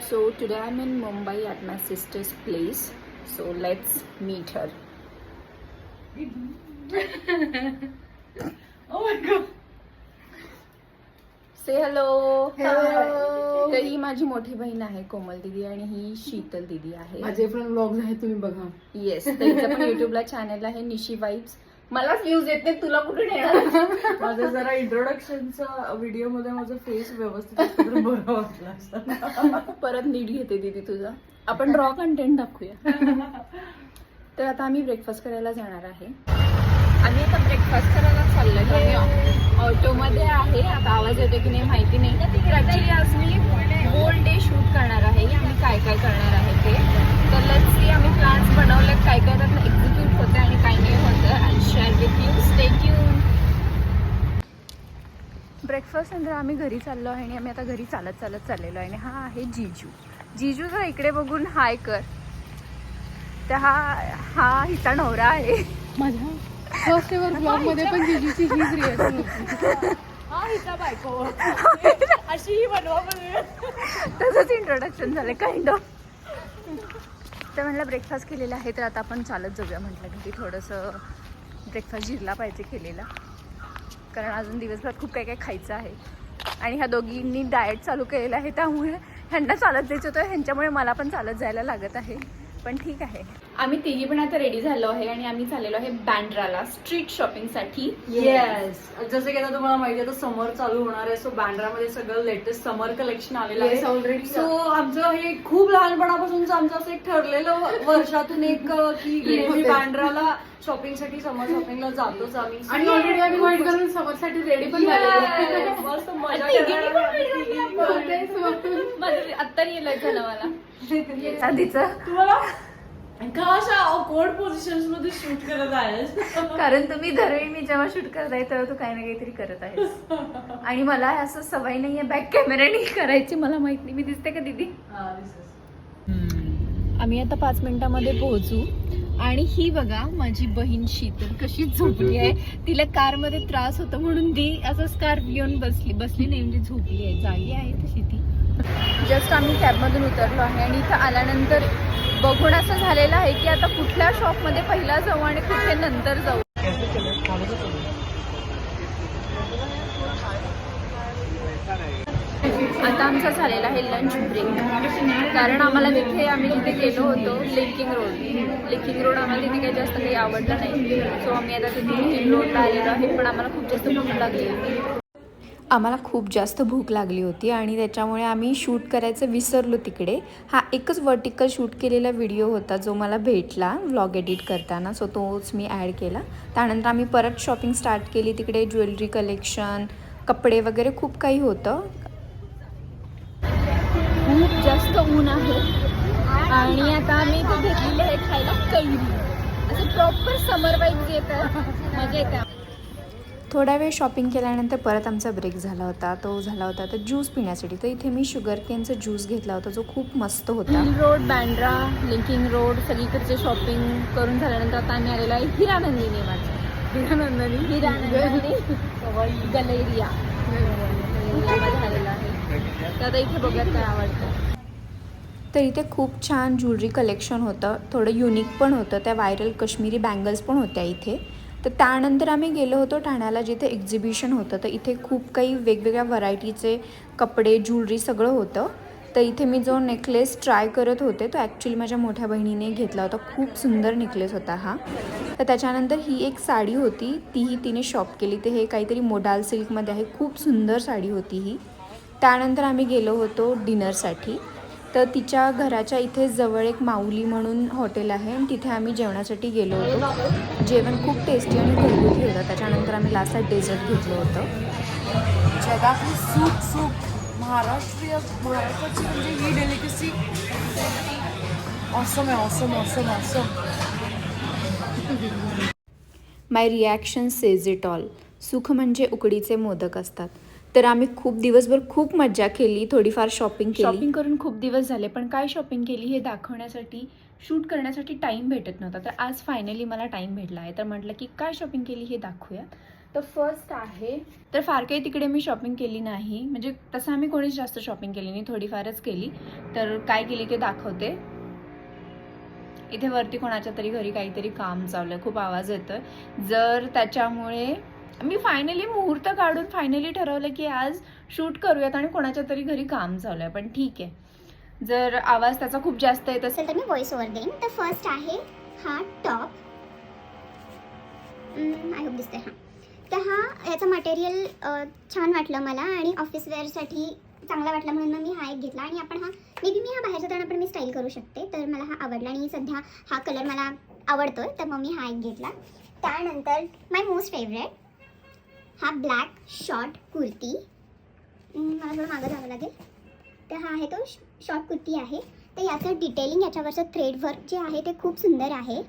So today I'm in Mumbai at my sister's place. So let's meet her. Oh my god. Say hello. Hello. तर ही माझी मोठी बहीण आहे कोमल दीदी आणि ही शीतल दीदी आहे. माझे पण व्लॉग्स आहेत, तुम्ही बघा. येस, तर हिचं पण युट्यूबला चॅनल आहे निशी वाईब्स. मलाच व्ह्यूज येत नाही, तुला कुठे येणार? माझं जरा इंट्रोडक्शनचा व्हिडिओ मध्ये माझं फेस व्यवस्थित असतं तर बरं वाटलं असतं. परत नीट घेते दीदी तुझा. आपण रॉ कंटेंट दाखवूया. तर आता आम्ही ब्रेकफास्ट करायला जाणार आहे. आम्ही आता ब्रेकफास्ट करायला चाललोय. आम्ही ऑटोमध्ये आहे. आता आवाज येतो की नाही माहिती नाही. ॲक्च्युली आज मी होल डे शूट करणार आहे. आम्ही काय काय करणार आहे ते. तर लेट्स सी, आम्ही प्लॅन्स बनवले, काय काय त्यातनं एक्झिक्यूट होतं आणि काय नाही होतं. And share with you. Stay tune. Breakfast नंतर आम्ही घरी चाललो आहे आणि आम्ही आता घरी चालत चालत चाललेलो आहे. आणि हा आहे जीजू. जीजू जर इकडे बघून हाय कर. तर हा हिचा नवरा आहे. माझ्या फर्स्ट एव्हर ब्लॉग मध्ये पण जीजूची हीच रिएक्शन होती. हा हिचा बायको अशी ही बनवा. तसंच इंट्रोडक्शन झालं काइंड ऑफ. तर म्हटलं ब्रेकफास्ट केलेला आहे, तर आता आपण चालत जाऊया. म्हटलं की थोडंसं ब्रेकफास्ट जिरला पाहिजे केलेला, कारण अजून दिवसभरात खूप काही काही खायचं आहे. आणि ह्या दोघींनी डाएट चालू केलेलं आहे, त्यामुळे ह्यांना चालत जायचं होतं. ह्यांच्यामुळे मला पण चालत जायला लागत आहे, पण ठीक आहे. आम्ही तिघी पण आता रेडी झालो आहे आणि आम्ही चाललेलो आहे बँड्राला स्ट्रीट शॉपिंगसाठी. येस, जसं की आता तुम्हाला माहिती आहे, आता समर चालू होणार आहे. सो बँड्रामध्ये सगळं लेटेस्ट समर कलेक्शन आलेलं आहे ऑलरेडी. सो आमचं हे खूप लहानपणापासूनच आमचं असं एक ठरलेलं वर्षातून एक की नेहमी बँड्राला शॉपिंगसाठी, समर शॉपिंगला जातोच आम्ही. आणि ऑलरेडी आम्ही व्हाईट घालून समरसाठी रेडी पण झालेलो. मस्त मजा आत्ता रिअलाइज झालं मला आधीचं. तुम्हाला का अशा ऑकवर्ड पोझिशन्स मध्ये शूट करत आहेस? कारण तुम्ही दरवेळी मी जेव्हा शूट करत आहे तेव्हा तू काही ना काहीतरी करत आहेस. आणि मला असं सवय नाहीये बॅक कॅमेराने करायची. मला माहित नाही मी दिसते का दीदी. आम्ही आता 5 मिनिटांमध्ये पोहोचू. आणि ही बघा माझी बहीण शीतल कशी झोपली आहे. तिला कारमध्ये त्रास होतो म्हणून ती असं स्कार्फ घेऊन बसली नाही, म्हणजे झोपली आहे, जागी आहे तशी ती. जस्ट आम्ही कॅबमधून उतरलो आहे आणि इथं आल्यानंतर बघून असं झालेलं आहे की आता कुठल्या शॉपमध्ये पहिला जाऊ आणि कुठे नंतर जाऊ. आता आमचा झालेला आहे लंच ब्रेक, कारण आम्हाला आम्ही जिथे गेलो होतो लिंकिंग रोड आम्हाला तिथे काही जास्त काही आवडलं नाही. सो आम्ही आता तिथे हिल रोडला आलेलो आहे. पण आम्हाला खूप जास्त भूक लागली होती. आम्हाला खूप जास्त भूक लागली होती आणि त्याच्यामुळे आम्ही शूट करायचं विसरलो तिकडे. हा एकच वर्टिकल शूट केलेला व्हिडिओ होता जो मला भेटला व्लॉग एडिट करताना, सो तोच मी ॲड केला. त्यानंतर आम्ही परत शॉपिंग स्टार्ट केली. तिकडे ज्वेलरी कलेक्शन, कपडे वगैरे खूप काही होतं. खूप जास्त ऊन आहे आणि आता आम्ही इथे घेतलेले आहे खायला कैरी. असं प्रॉपर समर वाईब्स येतं, मजा येते. थोडा वेळ शॉपिंग केल्यानंतर परत आमचा ब्रेक झाला होता. तो झाला होता तर ज्यूस पिण्यासाठी. तर इथे मी शुगर केनचा ज्यूस घेतला होता जो खूप मस्त होता. Hill road, Bandra, linking road सगळीकडचे शॉपिंग करून झाल्यानंतर आता आम्ही आलेला आहे हिरानंदिनी. हिरानंदिनी गलेरिया झालेला आहे. तर आता इथे बघूयात काय आवडतं. तर इथे खूप छान ज्वेलरी कलेक्शन होतं, थोडं युनिक पण होतं. त्या व्हायरल काश्मीरी बँगल्स पण होत्या इथे. तर त्यानंतर आम्ही गेलो होतो ठाण्याला जिथे एक्झिबिशन होतं. तर इथे खूप काही वेगवेगळ्या व्हरायटीचे कपडे, ज्वेलरी सगळं होतं. तर इथे मी जो नेकलेस ट्राय करत होते तो ॲक्च्युली माझ्या मोठ्या बहिणीने घेतला होता. खूप सुंदर नेकलेस होता हा. तर त्याच्यानंतर ही एक साडी होती, तीही तिने शॉप केली. ते हे काहीतरी मोडाल सिल्कमध्ये आहे. खूप सुंदर साडी होती ही. त्यानंतर आम्ही गेलो होतो डिनरसाठी. तर तिच्या घराच्या इथे जवळ एक माऊली म्हणून हॉटेल आहे आणि तिथे आम्ही जेवणासाठी गेलो होतो. जेवण खूप टेस्टी आणि घरगुती होतं. त्याच्यानंतर आम्ही लास्टला डेझर्ट घेतलं होतं. जगातली सूप महाराष्ट्राची म्हणजे ही डेलिकेसी ऑसम आहे. Awesome. My reaction says it all. सुख म्हणजे उकडीचे मोदक असतात. तर आम्ही खूप दिवसभर खूप मज्जा केली, थोडीफार शॉपिंग करून खूप दिवस झाले. पण काय शॉपिंग केली हे दाखवण्यासाठी शूट करण्यासाठी टाईम भेटत नव्हता. तर आज फायनली मला टाईम भेटला आहे. तर म्हटलं की काय शॉपिंग केली हे दाखवूया. तर फर्स्ट आहे, तर फार काही तिकडे मी शॉपिंग केली नाही, म्हणजे तसं आम्ही कोणीच जास्त शॉपिंग केली नाही, थोडीफारच केली. तर काय केली ते दाखवते. इथे वरती कोणाच्या तरी घरी काहीतरी काम चालू आहे, खूप आवाज येतोय. जर त्याच्यामुळे मी फायनली मुहूर्त काढून फायनली ठरवलं की आज शूट करूयात आणि कोणाच्या तरी घरी काम चालू आहे. पण ठीक आहे, जर आवाज त्याचा खूप जास्त येत असेल तर मी व्हॉइस ओव्हर देईन. तर फर्स्ट आहे हा टॉप. आय होप दिसते. तर याचं मटेरियल छान वाटलं मला आणि ऑफिस वेअरसाठी चांगला वाटला म्हणून मग मी हा एक घेतला. आणि आपण मी हा बाहेर जाताना पण मी स्टाईल करू शकते. तर मला हा आवडला आणि सध्या हा कलर मला आवडतोय, तर मग मी हा एक घेतला. त्यानंतर माय मोस्ट फेवरेट हा ब्लॅक शॉर्ट कुर्ती. मला थोडं मागं जावं लागेल. तर हा आहे तो शॉर्ट कुर्ती आहे. तर याचं डिटेलिंग, याच्यावरचं थ्रेड वर्क जे आहे ते खूप सुंदर आहे.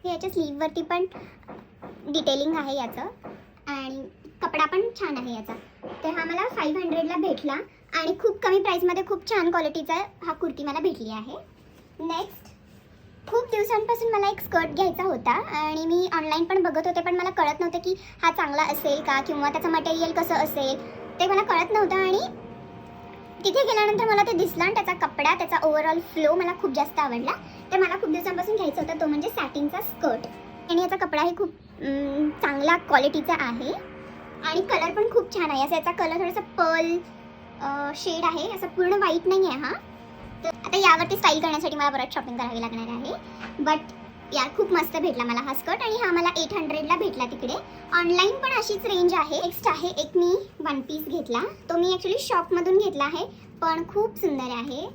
याच्या स्लीववरती पण डिटेलिंग आहे याचं आणि कपडा पण छान आहे याचा. तर हा मला 500ला भेटला आणि खूप कमी प्राईसमध्ये खूप छान क्वालिटीचा हा कुर्ती मला भेटली आहे. नेक्स्ट, खूप दिवसांपासून मला एक स्कर्ट घ्यायचा होता आणि मी ऑनलाईन पण बघत होते, पण मला कळत नव्हतं की हा चांगला असेल का किंवा त्याचं मटेरियल कसं असेल ते मला कळत नव्हतं. आणि तिथे गेल्यानंतर मला ते दिसलं आणि त्याचा कपडा, त्याचा ओव्हरऑल फ्लो मला खूप जास्त आवडला. तर मला खूप दिवसांपासून घ्यायचा होता, तो म्हणजे सॅटिनचा स्कर्ट. आणि याचा कपडाही खूप चांगला क्वालिटीचा आहे आणि कलर पण खूप छान आहे. असं याचा कलर थोडासा पर्ल शेड आहे, असं पूर्ण व्हाईट नाही आहे हा. तर आता यावरती स्टाईल करण्यासाठी मला परत शॉपिंग करावी लागणार आहे. बट यार खूप मस्त भेटला मला हा स्कर्ट आणि हा मला 800ला भेटला तिकडे. ऑनलाईन पण अशीच रेंज आहे. नेक्स्ट आहे एक मी वन पीस घेतला. तो मी ॲक्च्युली शॉपमधून घेतला आहे, पण खूप सुंदर आहे.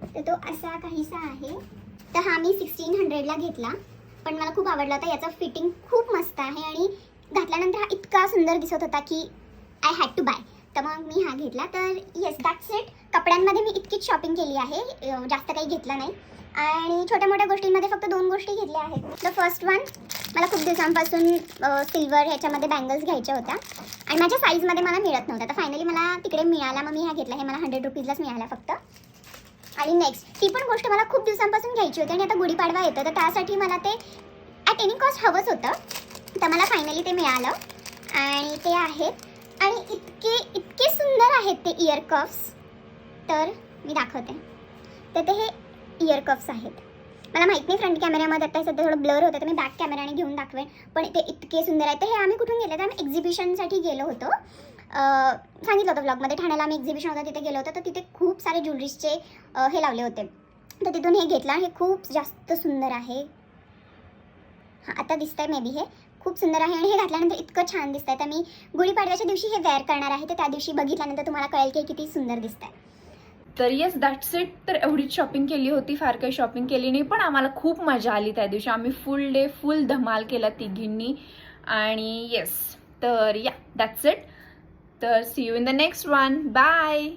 तर तो असा काहीसा आहे. तर हा मी 1600ला घेतला, पण मला खूप आवडला होता. याचं फिटिंग खूप मस्त आहे आणि घातल्यानंतर हा इतका सुंदर दिसत होता की आय हॅड टू बाय. तर मग मी हा घेतला. तर येस, दॅट्स इट. कपड्यांमध्ये मी इतकीच शॉपिंग केली आहे, जास्त काही घेतलं नाही. आणि छोट्या मोठ्या गोष्टींमध्ये फक्त 2 गोष्टी घेतल्या आहेत. द फर्स्ट वन, मला खूप दिवसांपासून सिल्वर ह्याच्यामध्ये बँगल्स घ्यायच्या होत्या आणि माझ्या साईजमध्ये मला मिळत नव्हत्या. तर फायनली मला तिकडे मिळाला, मग मी हा घेतला. हे मला 100 रुपीजलाच मिळाला फक्त. आणि नेक्स्ट, ती पण गोष्ट मला खूप दिवसांपासून घ्यायची होती आणि आता गुढीपाडवा येतं, तर त्यासाठी मला ते ॲट एनी कॉस्ट हवंच होतं. तर मला फायनली ते मिळालं आणि ते आहेत आणि इतके सुंदर आहेत ते इयर कफ्स. तर मी दाखवते. तर ते हे इयर कफ्स आहेत. मला माहीत नाही फ्रंट कॅमेऱ्यामध्ये आता सध्या थोडं ब्लर होतं, तर मी बॅक कॅमेराने घेऊन दाखवेन. पण ते इतके सुंदर आहेत. तर हे आम्ही कुठून गेले, तर आम्ही एक्झिबिशनसाठी गेलो होतो. सांगितलं होतं ब्लॉगमध्ये, ठाण्याला आम्ही एक्झिबिशन होतं तिथे गेलो होतो. तर तिथे खूप सारे ज्वेलरीजचे हे लावले होते. तर तिथून हे घेतलं. हे खूप जास्त सुंदर आहे. हां, आता दिसतंय मे बी. हे खूप सुंदर आहे आणि हे घातल्यानंतर इतकं छान दिसतंय. तर मी गुढीपाडव्याच्या दिवशी हे वेअर करणार आहे. तर त्या दिवशी बघितल्यानंतर तुम्हाला कळेल की किती सुंदर दिसतंय. तर येस, दॅट्स इट. तर एवढीच शॉपिंग केली होती, फार काही शॉपिंग केली नाही, पण आम्हाला खूप मजा आली त्या दिवशी. आम्ही फुल डे फुल धमाल केला तिघींनी. आणि येस, तर या, दॅट्स इट. तर see you in the next one. Bye.